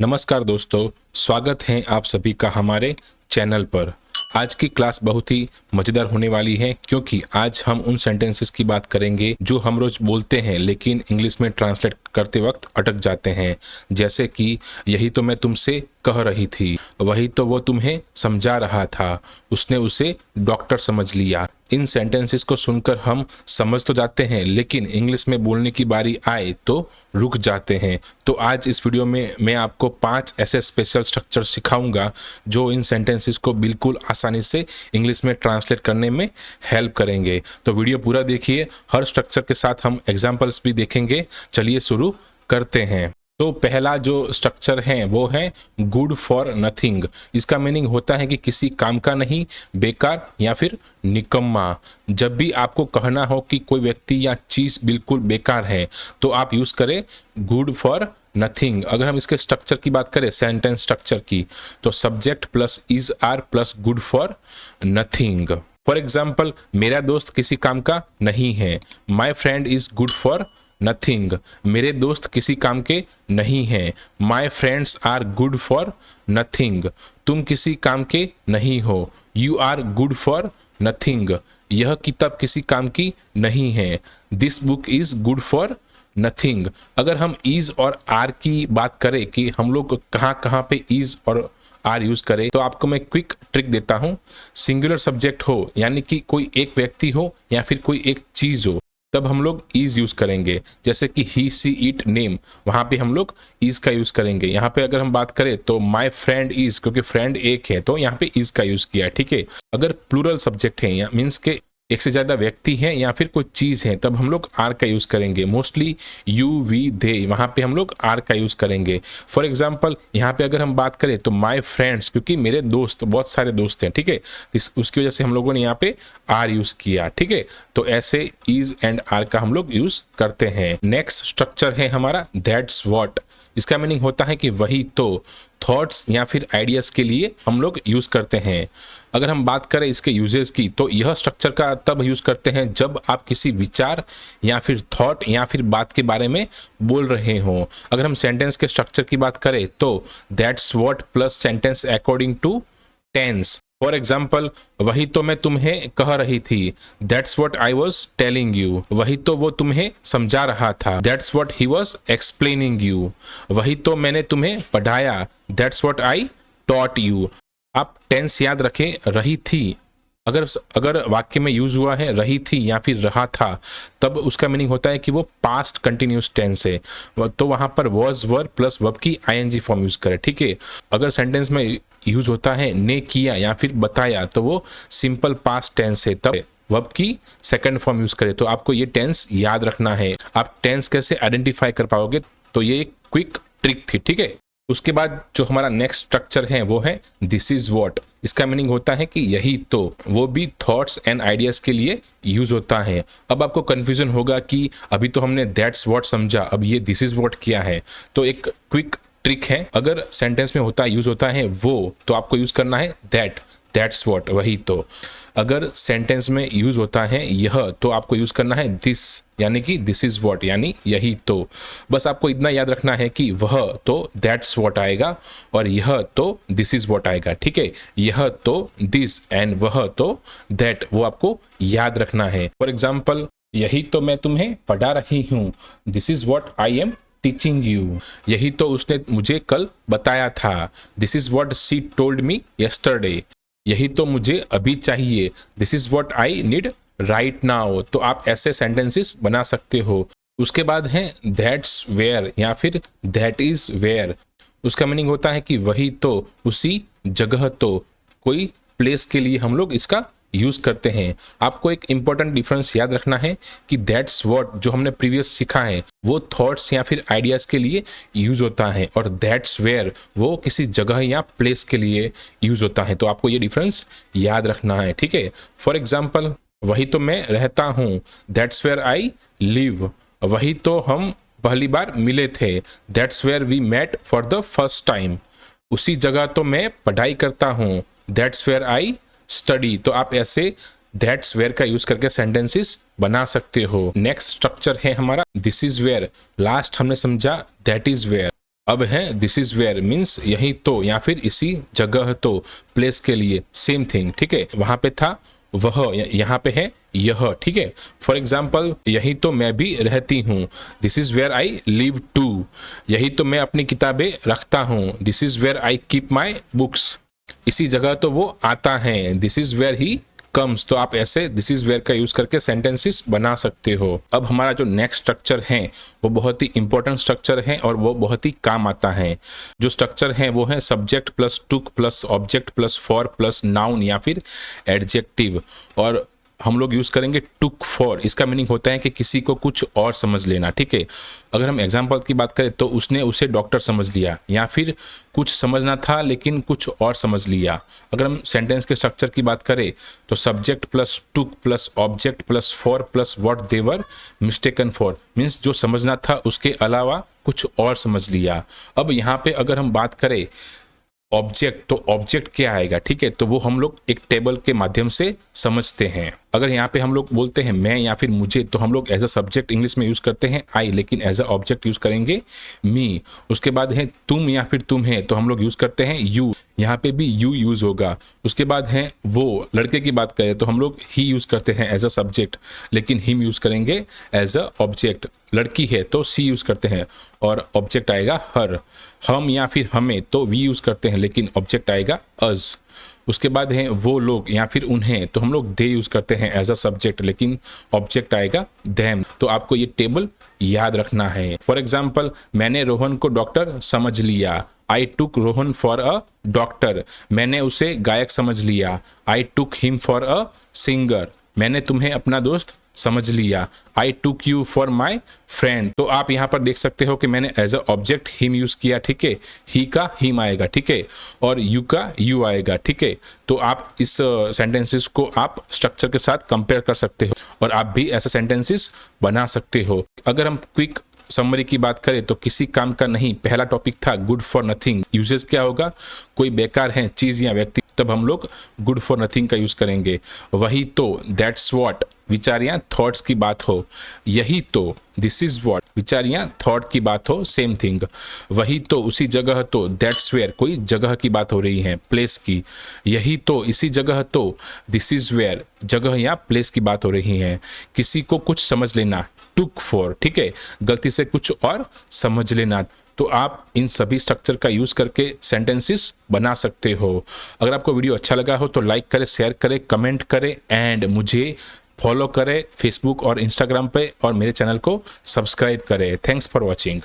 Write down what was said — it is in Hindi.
नमस्कार दोस्तों, स्वागत है आप सभी का हमारे चैनल पर। आज की क्लास बहुत ही मज़ेदार होने वाली है क्योंकि आज हम उन सेंटेंसेस की बात करेंगे जो हम रोज बोलते हैं लेकिन इंग्लिश में ट्रांसलेट करते वक्त अटक जाते हैं। जैसे कि यही तो मैं तुमसे कह रही थी, वही तो वो तुम्हें समझा रहा था, उसने उसे डॉक्टर समझ लिया। इन सेंटेंसेस को सुनकर हम समझ तो जाते हैं लेकिन इंग्लिश में बोलने की बारी आए तो रुक जाते हैं। तो आज इस वीडियो में मैं आपको 5 ऐसे स्पेशल स्ट्रक्चर सिखाऊंगा जो इन सेंटेंसेस को बिल्कुल आसानी से इंग्लिश में ट्रांसलेट करने में हेल्प करेंगे। तो वीडियो पूरा देखिए, हर स्ट्रक्चर के साथ हम एग्जाम्पल्स भी देखेंगे। चलिए शुरू करते हैं। तो पहला जो स्ट्रक्चर है वो है गुड फॉर नथिंग। इसका मीनिंग होता है कि किसी काम का नहीं, बेकार या फिर निकम्मा। जब भी आपको कहना हो कि कोई व्यक्ति या चीज बिल्कुल बेकार है तो आप यूज करें गुड फॉर नथिंग। अगर हम इसके स्ट्रक्चर की बात करें, सेंटेंस स्ट्रक्चर की, तो subject plus is are plus good for nothing. For example, मेरा दोस्त किसी काम का नहीं है। My friend is good for nothing. मेरे दोस्त किसी काम के नहीं हैं। My friends are good for nothing. तुम किसी काम के नहीं हो। You are good for nothing. यह किताब किसी काम की नहीं है। This book is good for nothing. अगर हम इज और आर की बात करें कि हम लोग कहाँ कहाँ पे इज और आर यूज करें, तो आपको मैं क्विक ट्रिक देता हूँ। सिंगुलर सब्जेक्ट हो यानी कि कोई एक व्यक्ति हो या फिर कोई एक चीज हो, तब हम लोग इज यूज करेंगे। जैसे कि ही सी इट नेम, वहां पे हम लोग इज का यूज करेंगे। यहाँ पे अगर हम बात करें तो माय फ्रेंड इज, क्योंकि फ्रेंड एक है तो यहाँ पे इज का यूज किया है, ठीक है। अगर प्लूरल सब्जेक्ट है या मीन्स के एक से ज्यादा व्यक्ति है या फिर कोई चीज है, तब हम लोग आर का यूज करेंगे। मोस्टली यू वी दे, वहां पे हम लोग आर का यूज करेंगे। फॉर एग्जाम्पल, यहाँ पे अगर हम बात करें तो माय फ्रेंड्स, क्योंकि मेरे दोस्त, बहुत सारे दोस्त हैं, ठीक है, उसकी वजह से हम लोगों ने यहाँ पे आर यूज किया, ठीक है। तो ऐसे इज एंड आर का हम लोग यूज करते हैं। नेक्स्ट स्ट्रक्चर है हमारा दैट्स व्हाट। इसका मीनिंग होता है कि वही तो। थॉट्स या फिर आइडियाज के लिए हम लोग यूज करते हैं। अगर हम बात करें इसके यूजेस की, तो यह स्ट्रक्चर का तब यूज करते हैं जब आप किसी विचार या फिर थॉट या फिर बात के बारे में बोल रहे हो। अगर हम सेंटेंस के स्ट्रक्चर की बात करें तो that's what plus sentence according to tense. For example, वही तो मैं तुम्हें कह रही थी। That's what I was telling you. वही तो वो तुम्हें समझा रहा था। That's what he was explaining you. वही तो मैंने तुम्हें पढ़ाया। That's what I taught you. आप टेंस याद रखें, रही थी। अगर वाक्य में यूज हुआ है रही थी या फिर रहा था, तब उसका मीनिंग होता है कि वो पास्ट कंटिन्यूस टेंस है, तो वहां पर वॉज वर प्लस वर्ब की आईएनजी फॉर्म यूज करें, ठीक है। अगर सेंटेंस में यूज होता है ने किया या फिर बताया, तो वो सिंपल पास्ट टेंस है, तब वर्ब की सेकंड फॉर्म यूज करें। तो आपको ये टेंस याद रखना है। आप टेंस कैसे आइडेंटिफाई कर पाओगे, तो ये एक क्विक ट्रिक थी, ठीक है। उसके बाद जो हमारा नेक्स्ट स्ट्रक्चर है वो है दिस इज व्हाट। इसका मीनिंग होता है कि यही तो। वो भी थॉट्स एंड आइडियाज के लिए यूज होता है। अब आपको कंफ्यूजन होगा कि अभी तो हमने दैट्स व्हाट समझा, अब ये दिस इज व्हाट किया है। तो एक क्विक ट्रिक है, अगर सेंटेंस में होता यूज होता है वो, तो आपको यूज करना है दैट, दैट्स व्हाट, वही तो। अगर सेंटेंस में यूज होता है यह, तो आपको यूज करना है दिस, यानी कि दिस इज व्हाट, यानी यही तो। बस आपको इतना याद रखना है कि वह तो दैट्स व्हाट आएगा और यह तो दिस इज व्हाट आएगा, ठीक है। यह तो दिस एंड वह तो दैट, वो आपको याद रखना है। फॉर एग्जाम्पल, यही तो मैं तुम्हें पढ़ा रही हूँ। This is what I am teaching you. यही तो उसने मुझे कल बताया था। This is what she told me yesterday. यही तो मुझे अभी चाहिए। This is what I need right now. तो आप ऐसे सेंटेंसेस बना सकते हो। उसके बाद है दैट्स वेयर या फिर दैट इज वेयर। उसका मीनिंग होता है कि वही तो, उसी जगह तो। कोई प्लेस के लिए हम लोग इसका यूज करते हैं। आपको एक इंपॉर्टेंट डिफरेंस याद रखना है कि दैट्स व्हाट जो हमने प्रीवियस सीखा है वो थॉट्स या फिर आइडियाज के लिए यूज होता है, और दैट्स वेयर वो किसी जगह या प्लेस के लिए यूज होता है। तो आपको ये डिफरेंस याद रखना है, ठीक है। फॉर एग्जाम्पल, वही तो मैं रहता हूँ। That's where I live. वही तो हम पहली बार मिले थे। That's where we met for the first time. उसी जगह तो मैं पढ़ाई करता हूँ। That's where I study. तो आप ऐसे दैट्स वेयर का यूज करके सेंटेंसेस बना सकते हो। नेक्स्ट स्ट्रक्चर है हमारा दिस इज वेयर। लास्ट हमने समझा दैट इज वेयर। अब है दिस इज वेयर मीन्स यही तो या फिर इसी जगह तो, प्लेस के लिए सेम थिंग, ठीक है। वहां पे था वह, यहाँ पे है यह, ठीक है। फॉर एग्जाम्पल यही तो मैं भी रहती हूँ, this is where I live too. यही तो मैं अपनी किताबें रखता हूँ, this is where I keep my books. इसी जगह तो वो आता है, this is where he comes. तो आप ऐसे दिस इज वेयर का यूज करके सेंटेंसेस बना सकते हो। अब हमारा जो नेक्स्ट स्ट्रक्चर है वो बहुत ही इंपॉर्टेंट स्ट्रक्चर है और वो बहुत ही काम आता है। जो स्ट्रक्चर है वो है subject plus took plus object plus for plus noun या फिर एडजेक्टिव। और हम लोग यूज करेंगे टुक फॉर। इसका मीनिंग होता है कि किसी को कुछ और समझ लेना, ठीक है। अगर हम एग्जाम्पल की बात करें तो उसने उसे डॉक्टर समझ लिया, या फिर कुछ समझना था लेकिन कुछ और समझ लिया। अगर हम सेंटेंस के स्ट्रक्चर की बात करें तो subject plus took plus object plus for plus what they were mistaken for, means जो समझना था उसके अलावा कुछ और समझ लिया। अब यहाँ पे अगर हम बात करें ऑब्जेक्ट, तो ऑब्जेक्ट क्या आएगा, ठीक है। तो वो हम लोग एक टेबल के माध्यम से समझते हैं। अगर यहाँ पे हम लोग बोलते हैं मैं या फिर मुझे, तो हम लोग एज अ सब्जेक्ट इंग्लिश में यूज करते हैं आई, लेकिन एज अ ऑब्जेक्ट यूज करेंगे मी। उसके बाद है तुम या फिर तुम है, तो हम लोग यूज करते हैं यू, यहाँ पे भी यू यूज होगा। उसके बाद है वो, लड़के की बात करें तो हम लोग ही यूज करते हैं एज अ सब्जेक्ट, लेकिन हिम यूज करेंगे एज अ ऑब्जेक्ट। लड़की है तो सी यूज करते हैं और ऑब्जेक्ट आएगा हर। हम या फिर हमें तो वी यूज करते हैं लेकिन ऑब्जेक्ट आएगा अस। उसके बाद है वो लोग या फिर उन्हें, तो हम लोग दे यूज करते हैं एज अ सब्जेक्ट, लेकिन ऑब्जेक्ट आएगा देम। तो आपको ये टेबल याद रखना है। फॉर एग्जाम्पल मैंने रोहन को डॉक्टर समझ लिया, I took Rohan for a doctor. मैंने उसे गायक समझ लिया, I took him for a singer. मैंने तुम्हें अपना दोस्त समझ लिया, I took you for my friend. तो आप यहाँ पर देख सकते हो कि मैंने as a object him use किया, ठीक है। ही का हिम आएगा, ठीक है, और यू का यू आएगा, ठीक है। तो आप इस सेंटेंसेस को आप स्ट्रक्चर के साथ कंपेयर कर सकते हो और आप भी ऐसे सेंटेंसेस बना सकते हो। अगर हम क्विक समरी की बात करें तो किसी काम का नहीं, पहला टॉपिक था गुड फॉर नथिंग। यूजेस क्या होगा, कोई बेकार है चीज या व्यक्ति, तब हम लोग गुड फॉर नथिंग का यूज करेंगे। वही तो, दैट्स व्हाट, विचार या थॉट्स की बात हो। यही तो, दिस इज व्हाट, विचार या थॉट की बात हो, सेम थिंग। वही तो, उसी जगह तो, दैट्स वेयर, कोई जगह की बात हो रही है, प्लेस की। यही तो, इसी जगह तो, दिस इज वेयर, जगह या प्लेस की बात हो रही है। किसी को कुछ समझ लेना, टुक फॉर, ठीक है, गलती से कुछ और समझ लेना। तो आप इन सभी स्ट्रक्चर का यूज करके सेंटेंसेस बना सकते हो। अगर आपको वीडियो अच्छा लगा हो तो लाइक करें, शेयर करें, कमेंट करें एंड मुझे फॉलो करें फेसबुक और इंस्टाग्राम पे, और मेरे चैनल को सब्सक्राइब करें। Thanks for watching.